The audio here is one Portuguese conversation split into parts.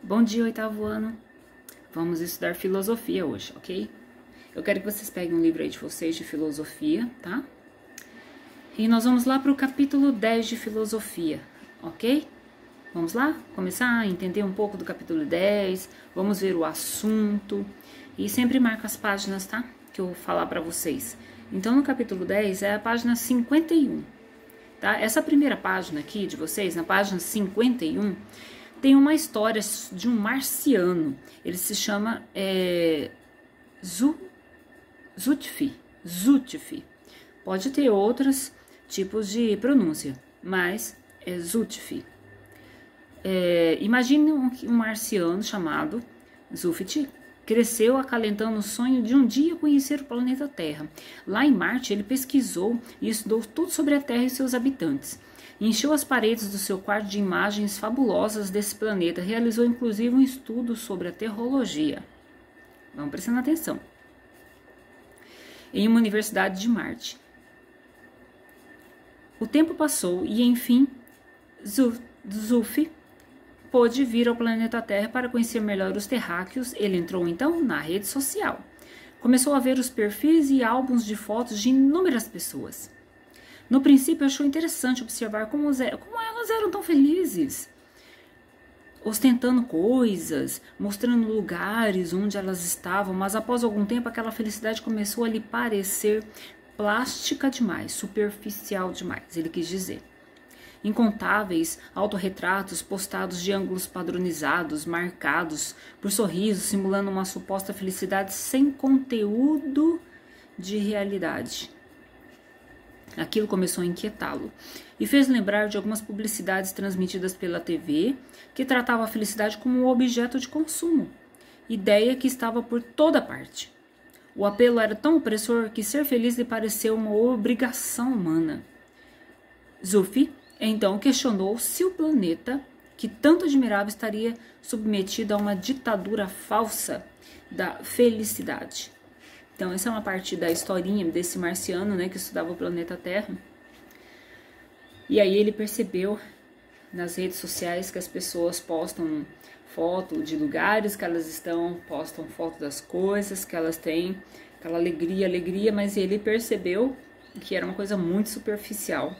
Bom dia, oitavo ano. Vamos estudar filosofia hoje, ok? Eu quero que vocês peguem um livro aí de vocês de filosofia, tá? E nós vamos lá para o capítulo 10 de filosofia, ok? Vamos lá? Começar a entender um pouco do capítulo 10, vamos ver o assunto. E sempre marca as páginas, tá? Que eu vou falar para vocês. Então, no capítulo 10 é a página 51, tá? Essa primeira página aqui de vocês, na página 51, tem uma história de um marciano. Ele se chama Zutphi. Pode ter outros tipos de pronúncia, mas é Zutphi. Imagine um marciano chamado Zutphi. Cresceu acalentando o sonho de um dia conhecer o planeta Terra. Lá em Marte, ele pesquisou e estudou tudo sobre a Terra e seus habitantes. Encheu as paredes do seu quarto de imagens fabulosas desse planeta. Realizou inclusive um estudo sobre a terrologia. Vamos prestando atenção. Em uma universidade de Marte. O tempo passou e, enfim, Zutphi pôde vir ao planeta Terra para conhecer melhor os terráqueos. Ele entrou então na rede social. Começou a ver os perfis e álbuns de fotos de inúmeras pessoas. No princípio achou interessante observar como elas eram tão felizes, ostentando coisas, mostrando lugares onde elas estavam, mas após algum tempo aquela felicidade começou a lhe parecer plástica demais, superficial demais, ele quis dizer. Incontáveis autorretratos postados de ângulos padronizados, marcados por sorrisos, simulando uma suposta felicidade sem conteúdo de realidade. Aquilo começou a inquietá-lo e fez lembrar de algumas publicidades transmitidas pela TV que tratavam a felicidade como um objeto de consumo, ideia que estava por toda parte. O apelo era tão opressor que ser feliz lhe pareceu uma obrigação humana. Zutphi então questionou se o planeta, que tanto admirava, estaria submetido a uma ditadura falsa da felicidade. Então, essa é uma parte da historinha desse marciano, né, que estudava o planeta Terra. E aí ele percebeu nas redes sociais que as pessoas postam foto de lugares que elas estão, postam foto das coisas que elas têm, aquela alegria, mas ele percebeu que era uma coisa muito superficial.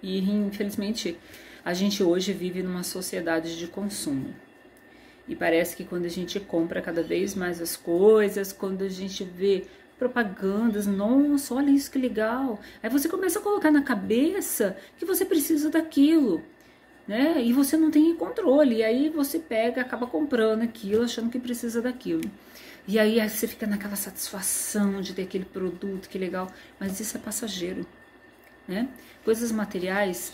E, infelizmente, a gente hoje vive numa sociedade de consumo. E parece que quando a gente compra cada vez mais as coisas, quando a gente vê propagandas, nossa, olha isso que legal. Aí você começa a colocar na cabeça que você precisa daquilo, né? E você não tem controle. E aí você acaba comprando aquilo, achando que precisa daquilo. E aí você fica naquela satisfação de ter aquele produto, que legal. Mas isso é passageiro, né? Coisas materiais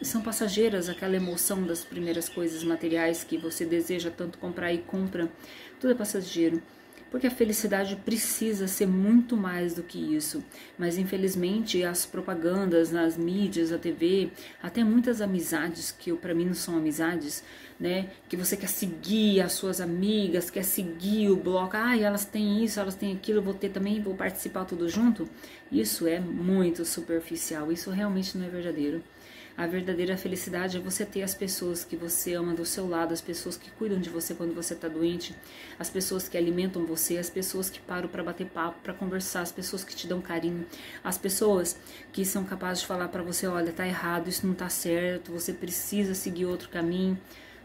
são passageiras, aquela emoção das primeiras coisas materiais que você deseja tanto comprar e compra, tudo é passageiro, porque a felicidade precisa ser muito mais do que isso, mas infelizmente as propagandas nas mídias, a TV, até muitas amizades que para mim não são amizades, né, que você quer seguir as suas amigas, quer seguir o bloco, elas têm isso, elas têm aquilo, eu vou ter também, vou participar tudo junto. Isso é muito superficial, isso realmente não é verdadeiro. A verdadeira felicidade é você ter as pessoas que você ama do seu lado, as pessoas que cuidam de você quando você está doente, as pessoas que alimentam você, as pessoas que param para bater papo, para conversar, as pessoas que te dão carinho, as pessoas que são capazes de falar para você, olha, tá errado, isso não tá certo, você precisa seguir outro caminho,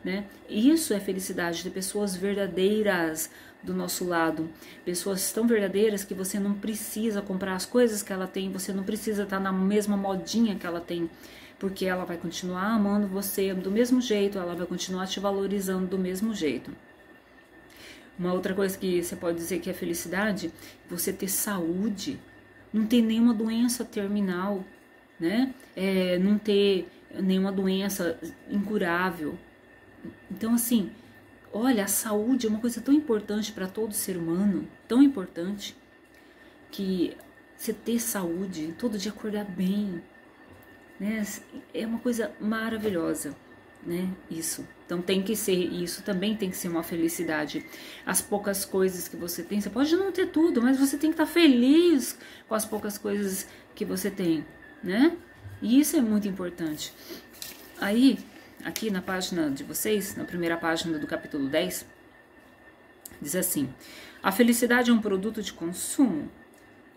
né? Isso é felicidade, de pessoas verdadeiras do nosso lado, pessoas tão verdadeiras que você não precisa comprar as coisas que ela tem, você não precisa estar na mesma modinha que ela tem, porque ela vai continuar amando você do mesmo jeito, ela vai continuar te valorizando do mesmo jeito. Uma outra coisa que você pode dizer que é felicidade, você ter saúde, não ter nenhuma doença terminal, né? Não ter nenhuma doença incurável. Então, assim, olha, a saúde é uma coisa tão importante para todo ser humano, tão importante, que você ter saúde, todo dia acordar bem, né? É uma coisa maravilhosa, né? Isso. Então tem que ser, isso também tem que ser uma felicidade. As poucas coisas que você tem, você pode não ter tudo, mas você tem que estar feliz com as poucas coisas que você tem, né? E isso é muito importante. Aí, aqui na página de vocês, na primeira página do capítulo 10, diz assim: a felicidade é um produto de consumo,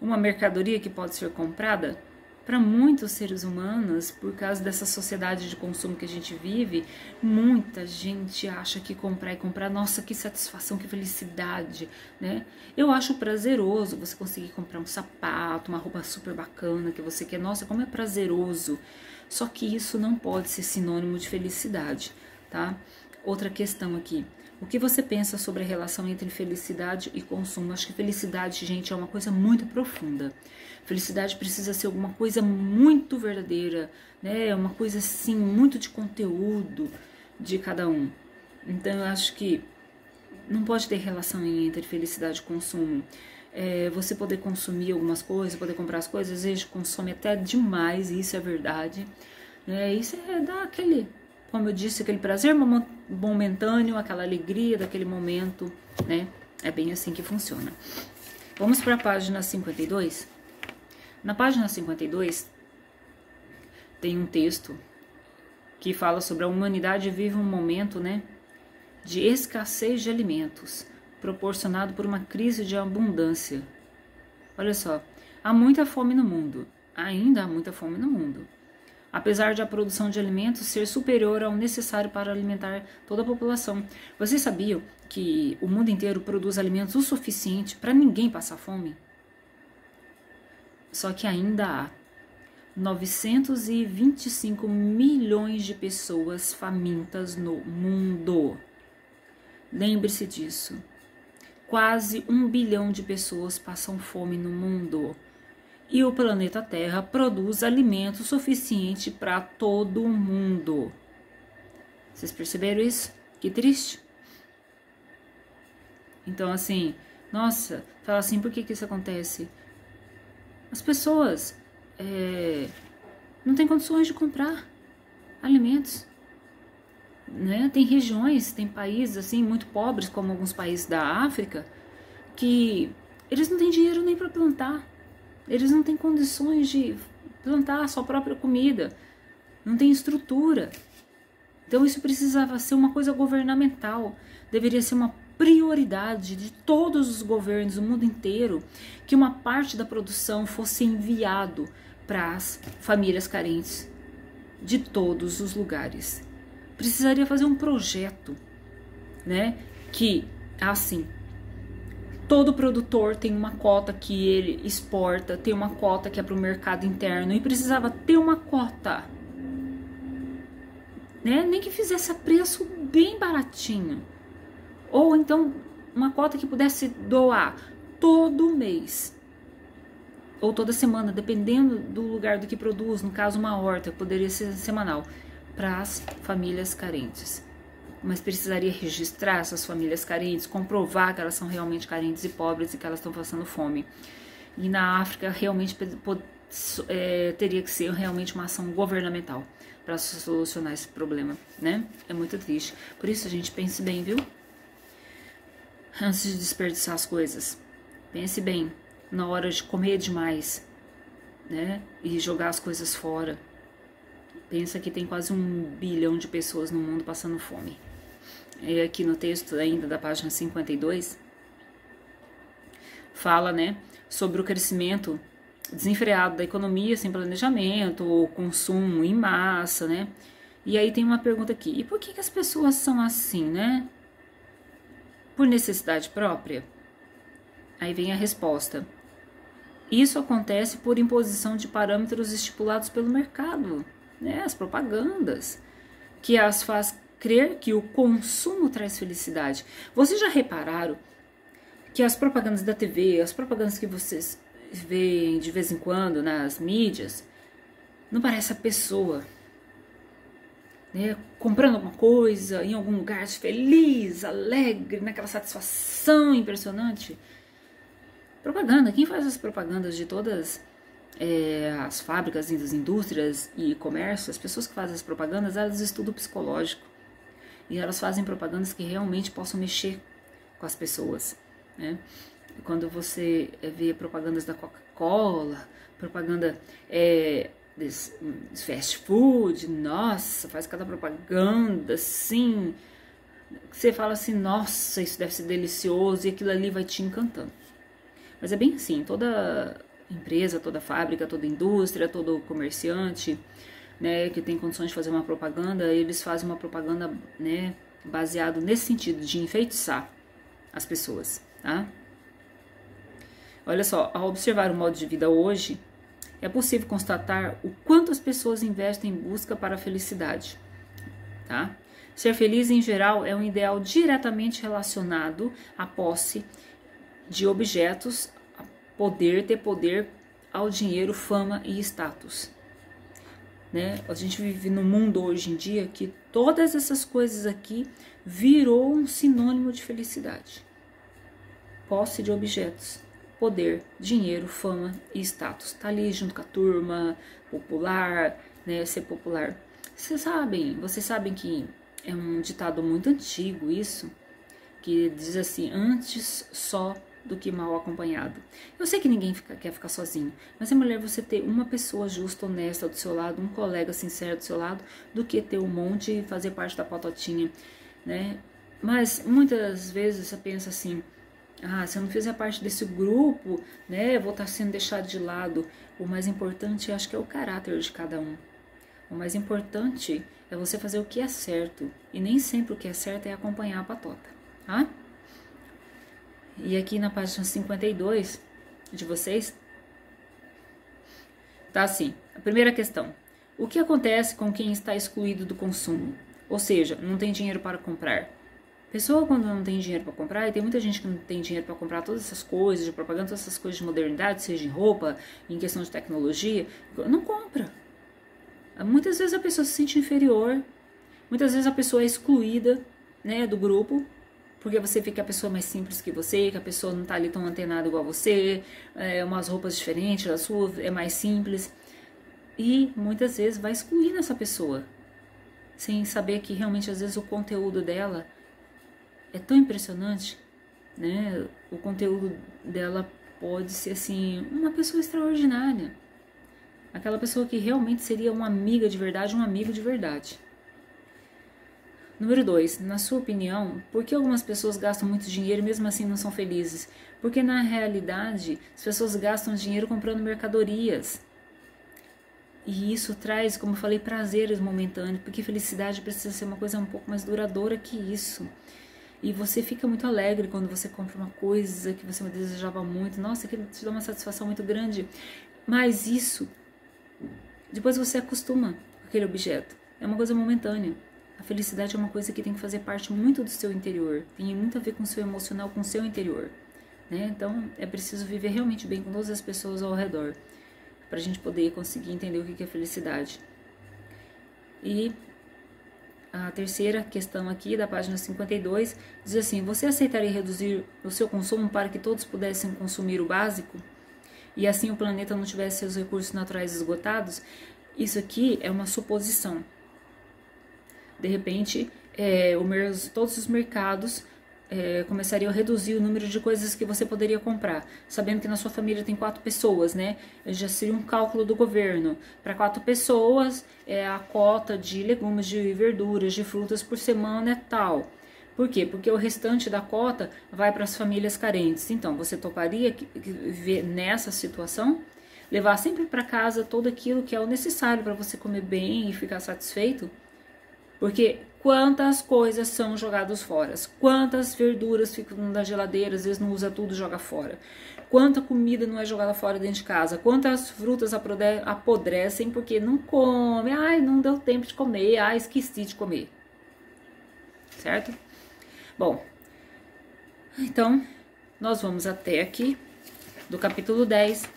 uma mercadoria que pode ser comprada. Para muitos seres humanos, por causa dessa sociedade de consumo que a gente vive, muita gente acha que comprar e comprar, nossa, que satisfação, que felicidade, né? Eu acho prazeroso você conseguir comprar um sapato, uma roupa super bacana que você quer, nossa, como é prazeroso. Só que isso não pode ser sinônimo de felicidade, tá? Outra questão aqui. O que você pensa sobre a relação entre felicidade e consumo? Acho que felicidade, gente, é uma coisa muito profunda. Felicidade precisa ser alguma coisa muito verdadeira, né? Uma coisa assim, muito de conteúdo de cada um. Então, eu acho que não pode ter relação entre felicidade e consumo. Você poder consumir algumas coisas, poder comprar as coisas, às vezes consome até demais, e isso é verdade. Isso dá aquele, como eu disse, aquele prazer momentâneo, aquela alegria daquele momento, né? É bem assim que funciona. Vamos para a página 52. Na página 52 tem um texto que fala sobre a humanidade vive um momento, né, de escassez de alimentos, proporcionado por uma crise de abundância. Olha só, há muita fome no mundo, ainda há muita fome no mundo. Apesar de a produção de alimentos ser superior ao necessário para alimentar toda a população. Vocês sabiam que o mundo inteiro produz alimentos o suficiente para ninguém passar fome? Só que ainda há 925 milhões de pessoas famintas no mundo. Lembre-se disso. Quase 1 bilhão de pessoas passam fome no mundo. E o planeta Terra produz alimento suficiente para todo mundo. Vocês perceberam isso? Que triste. Então, assim, nossa, fala assim, por que isso acontece? As pessoas não têm condições de comprar alimentos, né? Tem regiões, tem países assim muito pobres, como alguns países da África, que eles não têm dinheiro nem para plantar. Eles não têm condições de plantar a sua própria comida, não tem estrutura. Então isso precisava ser uma coisa governamental, deveria ser uma prioridade de todos os governos do mundo inteiro que uma parte da produção fosse enviado para as famílias carentes de todos os lugares. Precisaria fazer um projeto, né, que assim, todo produtor tem uma cota que ele exporta, tem uma cota que é para o mercado interno e precisava ter uma cota, né? Nem que fizesse a preço bem baratinho. Ou então uma cota que pudesse doar todo mês ou toda semana, dependendo do lugar do que produz. No caso, uma horta, poderia ser semanal, para as famílias carentes. Mas precisaria registrar essas famílias carentes, comprovar que elas são realmente carentes e pobres e que elas estão passando fome. E na África, realmente teria que ser realmente uma ação governamental para solucionar esse problema, né? É muito triste. Por isso, a gente pense bem, viu? Antes de desperdiçar as coisas, pense bem na hora de comer demais, né? E jogar as coisas fora. Pensa que tem quase 1 bilhão de pessoas no mundo passando fome. E aqui no texto ainda da página 52 fala, né, sobre o crescimento desenfreado da economia sem planejamento, ou consumo em massa, né? E aí tem uma pergunta aqui: e por que as pessoas são assim, né? Por necessidade própria? Aí vem a resposta: isso acontece por imposição de parâmetros estipulados pelo mercado, né? As propagandas, que as faz crer que o consumo traz felicidade. Vocês já repararam que as propagandas da TV, as propagandas que vocês veem de vez em quando nas mídias, não parece a pessoa, né, comprando alguma coisa em algum lugar feliz, alegre, naquela satisfação impressionante? Propaganda, quem faz as propagandas de todas as fábricas, as indústrias e comércio, as pessoas que fazem as propagandas, elas estudam psicológico e elas fazem propagandas que realmente possam mexer com as pessoas, né? Quando você vê propagandas da Coca-Cola, propaganda desse fast food, nossa, faz cada propaganda, assim, você fala assim, nossa, isso deve ser delicioso, e aquilo ali vai te encantando. Mas é bem assim, toda empresa, toda fábrica, toda indústria, todo comerciante, né, que tem condições de fazer uma propaganda, eles fazem uma propaganda, né, baseado nesse sentido, de enfeitiçar as pessoas, tá? Olha só, ao observar o modo de vida hoje, é possível constatar o quanto as pessoas investem em busca para a felicidade, tá? Ser feliz, em geral, é um ideal diretamente relacionado à posse de objetos, a ter poder, ao dinheiro, fama e status. Né? A gente vive num mundo hoje em dia que todas essas coisas aqui virou um sinônimo de felicidade. Posse de objetos, poder, dinheiro, fama e status. Tá ali junto com a turma, popular, né? Ser popular. Vocês sabem que é um ditado muito antigo isso, que diz assim, antes só do que mal acompanhado. Eu sei que ninguém quer ficar sozinho, mas é melhor você ter uma pessoa justa, honesta do seu lado, um colega sincero do seu lado, do que ter um monte e fazer parte da patotinha, né? Mas muitas vezes você pensa assim, se eu não fizer parte desse grupo, né, eu vou estar sendo deixado de lado. O mais importante, acho que é o caráter de cada um. O mais importante é você fazer o que é certo, e nem sempre o que é certo é acompanhar a patota, tá? E aqui na página 52 de vocês, tá assim, a primeira questão. O que acontece com quem está excluído do consumo? Ou seja, não tem dinheiro para comprar. Pessoa quando não tem dinheiro para comprar, e tem muita gente que não tem dinheiro para comprar todas essas coisas de propaganda, todas essas coisas de modernidade, seja em roupa, em questão de tecnologia, não compra. Muitas vezes a pessoa se sente inferior, muitas vezes a pessoa é excluída, né, do grupo, porque você vê que a pessoa é mais simples que você, que a pessoa não tá ali tão antenada igual a você, umas roupas diferentes da sua, é mais simples. E muitas vezes vai excluindo essa pessoa, sem saber que realmente às vezes o conteúdo dela é tão impressionante, né? O conteúdo dela pode ser assim, uma pessoa extraordinária. Aquela pessoa que realmente seria uma amiga de verdade, um amigo de verdade. Número 2, na sua opinião, por que algumas pessoas gastam muito dinheiro e mesmo assim não são felizes? Porque na realidade as pessoas gastam dinheiro comprando mercadorias. E isso traz, como eu falei, prazeres momentâneos, porque felicidade precisa ser uma coisa um pouco mais duradoura que isso. E você fica muito alegre quando você compra uma coisa que você desejava muito. Nossa, aquilo te dá uma satisfação muito grande. Mas isso, depois você acostuma com aquele objeto. É uma coisa momentânea. A felicidade é uma coisa que tem que fazer parte muito do seu interior. Tem muito a ver com o seu emocional, com o seu interior. Né? Então, é preciso viver realmente bem com todas as pessoas ao redor, para a gente poder conseguir entender o que é felicidade. E a terceira questão aqui, da página 52, diz assim, você aceitaria reduzir o seu consumo para que todos pudessem consumir o básico? E assim o planeta não tivesse seus recursos naturais esgotados? Isso aqui é uma suposição. De repente, todos os mercados começariam a reduzir o número de coisas que você poderia comprar, sabendo que na sua família tem 4 pessoas, né? Já seria um cálculo do governo. Para 4 pessoas, a cota de legumes, de verduras, de frutas por semana é tal. Por quê? Porque o restante da cota vai para as famílias carentes. Então, você toparia viver nessa situação? Levar sempre para casa todo aquilo que é o necessário para você comer bem e ficar satisfeito? Porque quantas coisas são jogadas fora, quantas verduras ficam na geladeira, às vezes não usa tudo, joga fora. Quanta comida não é jogada fora dentro de casa, quantas frutas apodrecem porque não come, não deu tempo de comer, esqueci de comer. Certo? Bom, então nós vamos até aqui do capítulo 10.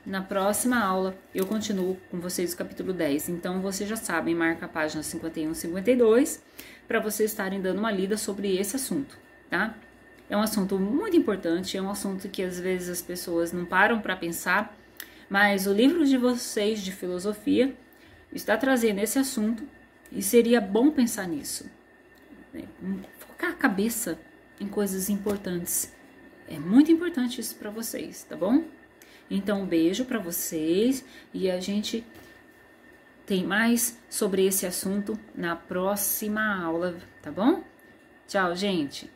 Na próxima aula, eu continuo com vocês o capítulo 10. Então, vocês já sabem, marca a página 51 e 52 para vocês estarem dando uma lida sobre esse assunto, tá? É um assunto muito importante, é um assunto que às vezes as pessoas não param para pensar, mas o livro de vocês de filosofia está trazendo esse assunto e seria bom pensar nisso. Focar a cabeça em coisas importantes. É muito importante isso para vocês, tá bom? Então, um beijo para vocês e a gente tem mais sobre esse assunto na próxima aula, tá bom? Tchau, gente!